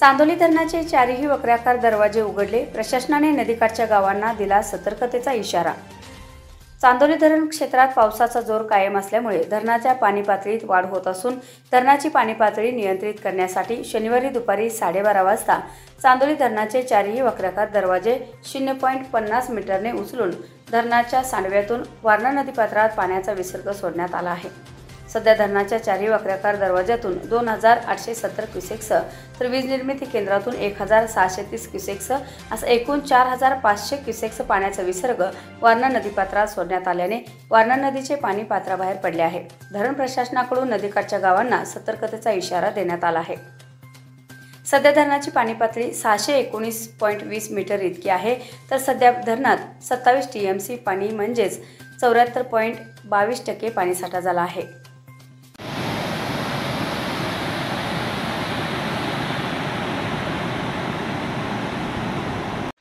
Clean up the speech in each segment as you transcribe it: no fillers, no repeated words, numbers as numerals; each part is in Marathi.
चांदोली धरणाचे चारही वक्राकार दरवाजे उघडले. प्रशासनाने नदीकाठच्या गावांना दिला सतर्कतेचा इशारा. चांदोली धरण क्षेत्रात पावसाचा जोर कायम असल्यामुळे धरणाच्या पाणी पातळीत वाढ होत असून धरणाची पाणी पातळी नियंत्रित करण्यासाठी शनिवारी दुपारी 12:30 वाजता चांदोली धरणाचे चारही वक्राकार दरवाजे 0.50 मीटरने उचलून धरणाच्या सांडव्यातून वारणा नदीपात्रात पाण्याचा विसर्ग सोडण्यात आला आहे. सध्या धरणाच्या चारही वक्राकार दरवाज्यातून 2870 क्युसेक्स तर वीज निर्मिती केंद्रातून 1630 क्युसेक्स असा एकूण 4500 क्युसेक्स पाण्याचा विसर्ग वारणा नदीपात्रात सोडण्यात आल्याने वारणा नदीचे पाणी पात्राबाहेर पडले आहे. धरण प्रशासनाकडून नदीकाठच्या गावांना सतर्कतेचा इशारा देण्यात आला आहे. सध्या धरणाची पाणी पातळी 619.20 मीटर इतकी आहे. तर सध्या धरणात 27 TMC पाणी म्हणजेच 74.22% पाणीसाठा झाला आहे.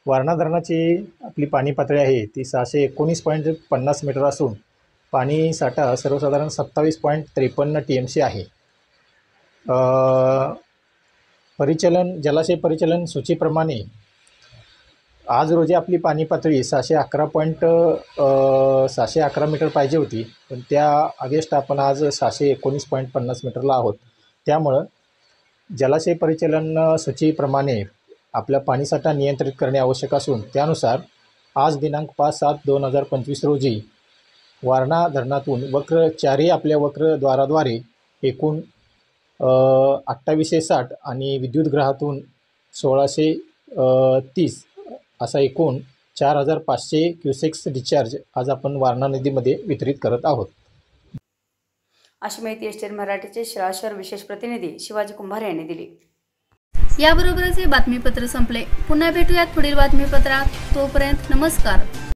वारणा धरणाची आपली पाणी पातळी आहे ती 619.50 मीटर असून पाणी साठा सर्वसाधारण 27.53 TMC आहे. जलाशय परिचालन सूचीप्रमाणे आज रोजी आपली पाणी पातळी 611 मीटर पाहिजे होती, पण त्या अगेन्स्ट आपण आज 619.50 मीटरला आहोत. त्यामुळं जलाशय परिचालन सूचीप्रमाणे आपला पाणीसाठा नियंत्रित करणे आवश्यक असून त्यानुसार आज दिनांक 5/7/2025 रोजी वारणा धरणातून चारही आपल्या वक्रद्वाराद्वारे एकूण 2860 आणि विद्युतगृहातून 1630 असा एकूण 4500 क्युसेक्स डिस्चार्ज आज आपण वारणा नदीमध्ये वितरित करत आहोत. अशी माहिती एसटीएन मराठीचे शहर विशेष प्रतिनिधी शिवाजी कुंभार यांनी दिली. याबरोबरच हे बातमीपत्र संपले. पुन्हा भेटूयात पुढील बातमीपत्रात. तोपर्यंत नमस्कार.